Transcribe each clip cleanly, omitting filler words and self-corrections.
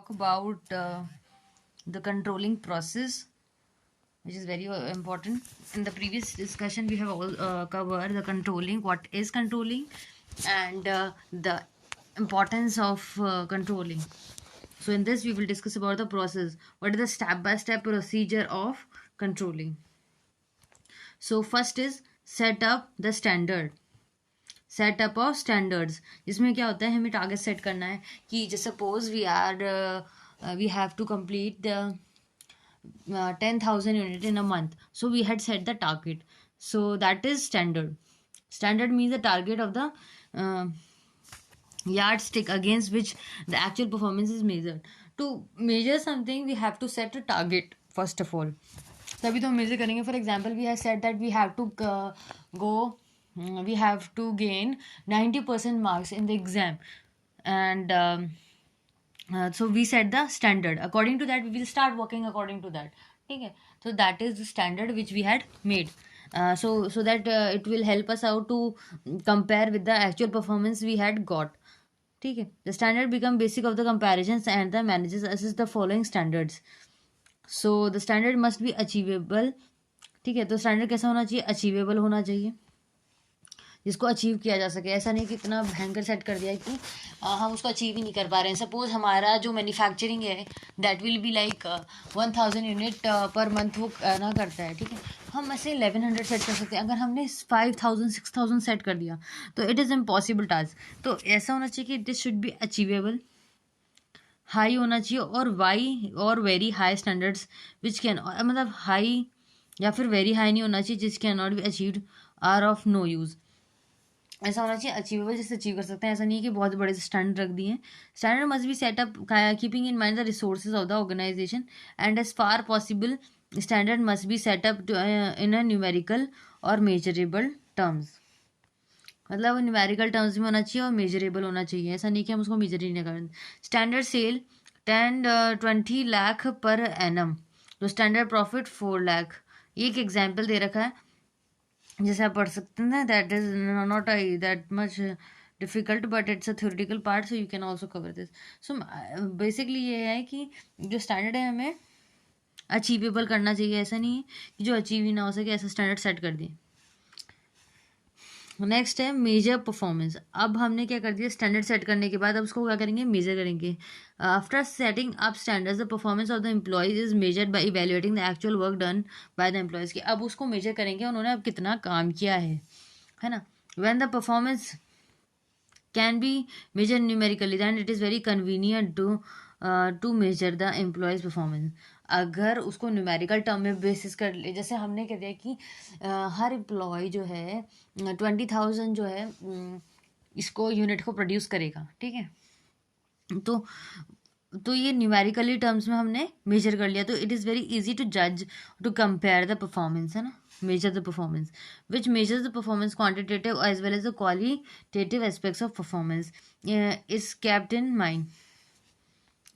talk about the controlling process, which is very important. In the previous discussion, we have all covered the controlling, what is controlling, and the importance of controlling. So in this, we will discuss about the process. What is the step-by-step procedure of controlling? So first is set up the standard. Setup of standards, जिसमें क्या होता है, हमें target set करना है कि जैसे suppose we have to complete the 10,000 unit in a month. So we had set the target. So that is standard. Standard means the target of the yardstick against which the actual performance is measured. To measure something, we have to set a target first of all. तभी तो हम measure करेंगे. For example we have set that we have to gain 90% marks in the exam, and so we set the standard. According to that, we will start working according to that. Okay, so that is the standard which we had made. So that it will help us out to compare with the actual performance we had got. Okay, the standard become basic of the comparisons, and the managers assess the following standards. So the standard must be achievable. ठीक है, तो standard कैसा होना चाहिए? Achievable होना चाहिए, जिसको achieve किया जा सके. ऐसा नहीं कि इतना भयंकर सेट कर दिया कि हम उसको अचीव ही नहीं कर पा रहे हैं. सपोज हमारा जो मैन्युफैक्चरिंग है that will be like 1,000 unit per month वो ना करता है. ठीक है, हम ऐसे 1100 सेट कर सकते हैं. अगर हमने 5,000 6,000 सेट कर दिया तो इट इज़ इम्पॉसिबल टास्क. तो ऐसा होना चाहिए कि this should be achievable, high होना चाहिए, और very high standards which can, मतलब हाई या फिर वेरी हाई नहीं होना चाहिए, जिस can not be achieved are of no use. ऐसा होना चाहिए अचीवेबल, जिससे अचीव कर सकते हैं. ऐसा नहीं है कि बहुत बड़े स्टैंडर्ड रख दिए. Standard must be set up keeping in mind the resources of the organisation, and as far possible standard must be set up in a numerical और मेजरेबल टर्म्स. मतलब न्यूमेरिकल टर्म्स में होना चाहिए और मेजरेबल होना चाहिए. ऐसा नहीं कि हम उसको मेजर ही नहीं करें. Standard cell 10-20 lakh per annum, तो स्टैंडर्ड प्रॉफिट 4 लाख. ये एक एग्जाम्पल दे रखा है, जैसे आप पढ़ सकते हैं. That is not that much difficult, but it's a theoretical part, so you can also cover this. So basically ये है कि जो स्टैंडर्ड है हमें अचीवेबल करना चाहिए. ऐसा नहीं है कि जो अचीव ही ना हो सके, ऐसा स्टैंडर्ड सेट कर दिए. नेक्स्ट है मेजर परफॉर्मेंस. अब हमने क्या कर दिया, स्टैंडर्ड सेट करने के बाद अब उसको क्या करेंगे, मेजर करेंगे. After setting up standards the performance of the employees is measured by evaluating the actual work done by the employees की. अब उसको मेजर करेंगे उन्होंने अब कितना काम किया है ना. When the performance can be measure numerically, then it is very convenient to measure the employees performance. अगर उसको न्यूमेरिकल टर्म में बेसिस कर ले, जैसे हमने कह दिया कि हर एम्प्लॉय जो है 20,000 जो है इसको यूनिट को प्रोड्यूस करेगा. ठीक है, तो ये न्यूमेरिकली टर्म्स में हमने मेजर कर लिया, तो it is very easy to जज, टू कंपेयर द परफॉर्मेंस, है ना. measure the performance, which measures the performance quantitative as well as the qualitative aspects of performance, is kept in mind.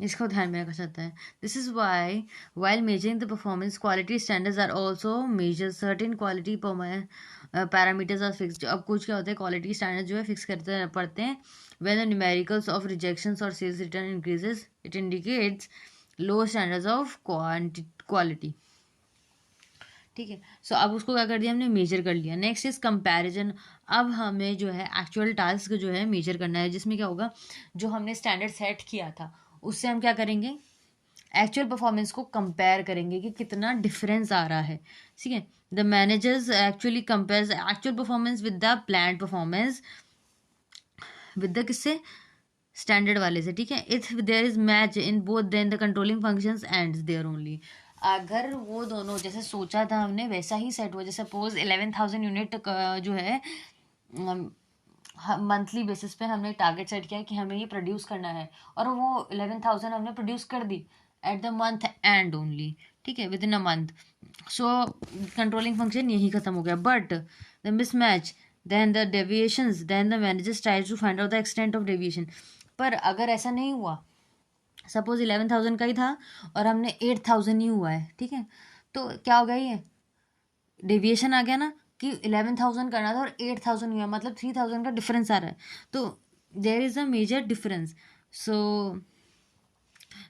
इसको ध्यान में रखा जाता है. This is why while measuring the performance quality standards are also measure. Certain quality parameters are fixed. अब कुछ क्या होता है, क्वालिटी स्टैंडर्ड जो है फिक्स करते पड़ते हैं. When the numericals of rejections और sales return increases, it indicates low standards of quality. ठीक है, सो अब उसको क्या कर दिया हमने, मेजर कर लिया. Next is comparison. अब हमें जो है एक्चुअल टास्क जो है मेजर करना है, जिसमें क्या होगा, जो हमने स्टैंडर्ड सेट किया था उससे हम क्या करेंगे, एक्चुअल परफॉर्मेंस को कंपेयर करेंगे कि कितना डिफरेंस आ रहा है. ठीक है, the managers actually compares actual performance with the planned performance, with the किससे, स्टैंडर्ड वाले से. ठीक है, if there is match in both, then the controlling functions ends there only. अगर वो दोनों जैसे सोचा था हमने वैसा ही सेट हुआ, जैसे सपोज 11,000 यूनिट जो है मंथली बेसिस पे हमने टारगेट सेट किया कि हमें ये प्रोड्यूस करना है, और वो 11,000 हमने प्रोड्यूस कर दी at the month end only. ठीक है, within a month. So controlling function यही खत्म हो गया. But the mismatch, then the deviations, then the managers try to find out the extent of deviation. पर अगर ऐसा नहीं हुआ, सपोज 11,000 का ही था और हमने 8,000 ही हुआ है. ठीक है, तो क्या हो गया, ये डेविएशन आ गया ना, कि 11,000 करना था और 8,000 हुआ, मतलब 3,000 का डिफरेंस आ रहा है. तो there is a major difference. So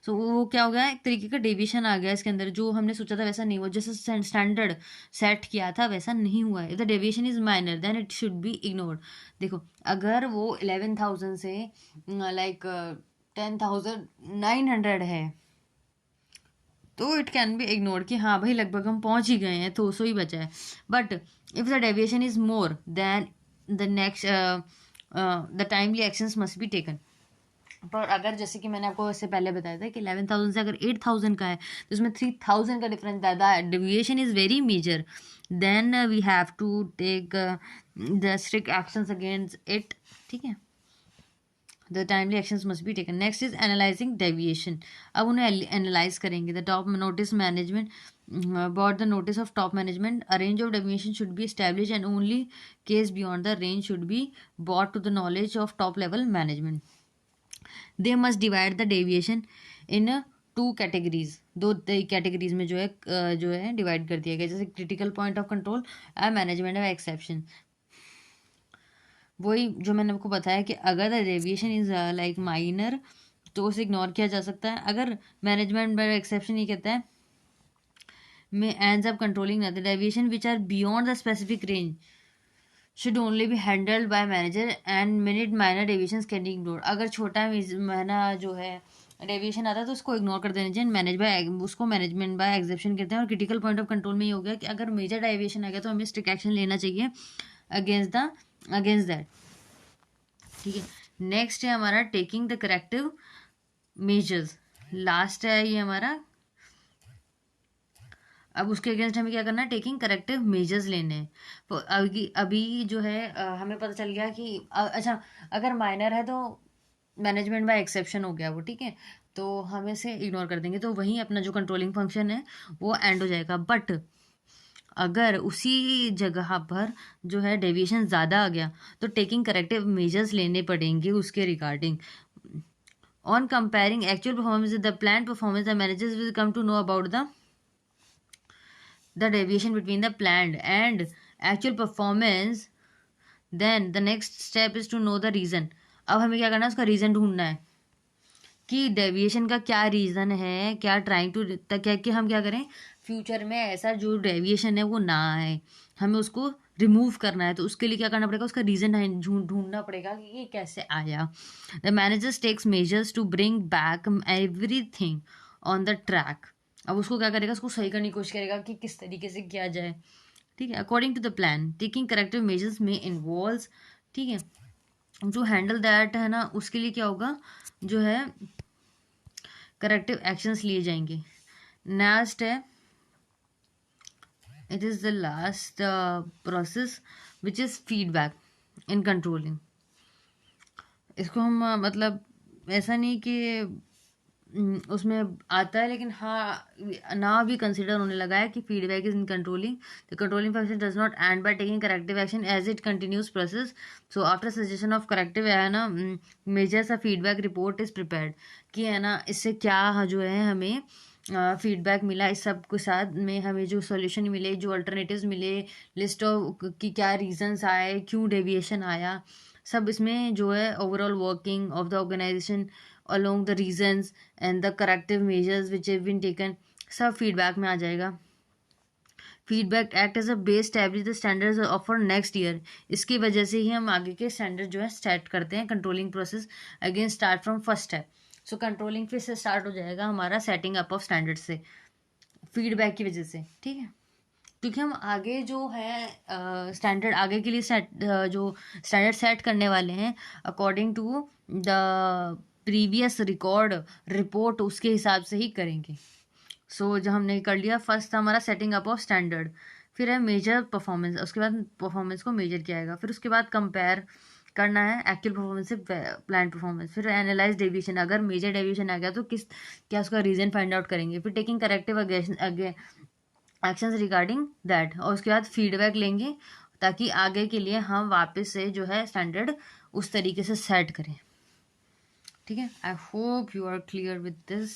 so वो क्या हो गया, एक तरीके का डेविएशन आ गया इसके अंदर, जो हमने सोचा था वैसा नहीं हुआ, जैसे स्टैंडर्ड सेट किया था वैसा नहीं हुआ है। If the deviation is minor then it should be ignored. देखो अगर वो 11,000 से लाइक 10,900 है तो इट कैन बी इग्नोर्ड कि हाँ भाई लगभग हम पहुंच ही गए हैं, तो सो ही बचा है। But if the deviation is more than the next the timely actions must be taken. पर अगर जैसे कि मैंने आपको इससे पहले बताया था कि 11,000 से अगर 8,000 का है तो उसमें 3,000 का डिफरेंस ज़्यादा है, deviation is very major, then we have to take the strict actions against it. ठीक है, the timely actions must be taken. Next is analysing deviation. अब उन्हें एनालाइज करेंगे। The top notice management about the notice of top management, a range of deviation should be established and only case beyond the range should be brought to the knowledge of top level management. They must divide the deviation in two categories, दो categories में जो है divide कर दिया गया, जैसे critical point of control and management of exception. वही जो मैंने आपको बताया कि अगर the deviation is like minor तो उसे इग्नोर किया जा सकता है। अगर मैनेजमेंट बाय एक्सेप्शन ये कहता है में ends up controlling the deviation which are beyond the specific range should only be handled by manager and minor deviations can be ignored। अगर छोटा महीना जो है डेविएशन आता है तो उसको इग्नोर कर देना चाहिए, मैनेज बाय उसको मैनेजमेंट बाय एग्जेप्शन कहते हैं। और क्रिटिकल पॉइंट ऑफ कंट्रोल में ये हो गया कि अगर मेजर डेविएशन आ गया तो हमें स्ट्रिक्ट एक्शन लेना चाहिए अगेंस्ट दैट। ठीक है, नेक्स्ट है हमारा taking the corrective measures. Last है ये हमारा। अब उसके अगेंस्ट हमें क्या करना है, टेकिंग करेक्टिव मेजर्स लेने हैं। तो अभी जो है हमें पता चल गया कि अच्छा अगर माइनर है तो मैनेजमेंट बाय एक्सेप्शन हो गया वो, ठीक है, तो हम इसे इग्नोर कर देंगे, तो वहीं अपना जो कंट्रोलिंग फंक्शन है वो एंड हो जाएगा। बट अगर उसी जगह पर जो है डेविएशन ज़्यादा आ गया तो टेकिंग करेक्टिव मेजर्स लेने पड़ेंगे उसके regarding. On comparing actual performance the plan performance the managers will come to know about the deviation between the planned and actual performance, then the next step is to know the reason। अब हमें क्या करना है, उसका reason ढूंढना है कि deviation का क्या रीज़न है, क्या ट्राइंग टू क्या कि हम क्या करें फ्यूचर में ऐसा जो डेविएशन है वो ना आए, हमें उसको रिमूव करना है। तो उसके लिए क्या करना पड़ेगा, उसका रीज़न ढूंढना पड़ेगा कि ये कैसे आया। The managers takes measures to bring back everything on the track. अब उसको क्या करेगा, उसको सही करने की कोशिश करेगा कि किस तरीके से किया जाए। ठीक है, according to the plan taking corrective measures में इन्वॉल्व्स। ठीक है, टू हैंडल दैट है ना, उसके लिए क्या होगा, जो है करेक्टिव एक्शंस लिए जाएंगे। नेक्स्ट है it is the last process which is feedback in controlling. इसको हम मतलब ऐसा नहीं कि उसमें आता है, लेकिन हाँ ना भी कंसिडर होने लगा है कि feedback is in controlling. The controlling function does not end by taking corrective action as it continuous process. So after suggestion of corrective है ना मेजर सा फीडबैक रिपोर्ट इज प्रिपेयर्ड कि है ना इससे क्या जो है हमें फीडबैक मिला, इस सब के साथ में हमें जो सॉल्यूशन मिले, जो अल्टरनेटिव्स मिले, लिस्ट ऑफ कि क्या रीजंस आए, क्यों डेविएशन आया, सब इसमें जो है overall working of the organisation along the reasons and the corrective measures which have been taken, सब फीडबैक में आ जाएगा। Feedback act as a base establish the standards of for next year. इसकी वजह से ही हम आगे के स्टैंडर्ड जो है सेट करते हैं। Controlling process again start from first step. So controlling फिर से स्टार्ट हो जाएगा हमारा सेटिंग अप ऑफ स्टैंडर्ड से, फीडबैक की वजह से। ठीक है, क्योंकि हम आगे जो है स्टैंडर्ड आगे के लिए जो स्टैंडर्ड सेट करने वाले हैं according to the previous record report, उसके हिसाब से ही करेंगे। सो जो हमने कर लिया, फर्स्ट हमारा सेटिंग अप ऑफ स्टैंडर्ड, फिर है मेजर परफॉर्मेंस, उसके बाद परफॉर्मेंस को मेजर किया जाएगा, फिर उसके बाद कंपेयर करना है एक्चुअल परफॉर्मेंस से प्लान परफॉर्मेंस, फिर एनालाइज डेविएशन, अगर मेजर डेविएशन आ गया तो क्या उसका रीज़न फाइंड आउट करेंगे, फिर taking corrective actions regarding that, और उसके बाद फीडबैक लेंगे ताकि आगे के लिए हम वापस से जो है स्टैंडर्ड उस तरीके से सेट करें। ठीक है, I hope you are clear with this.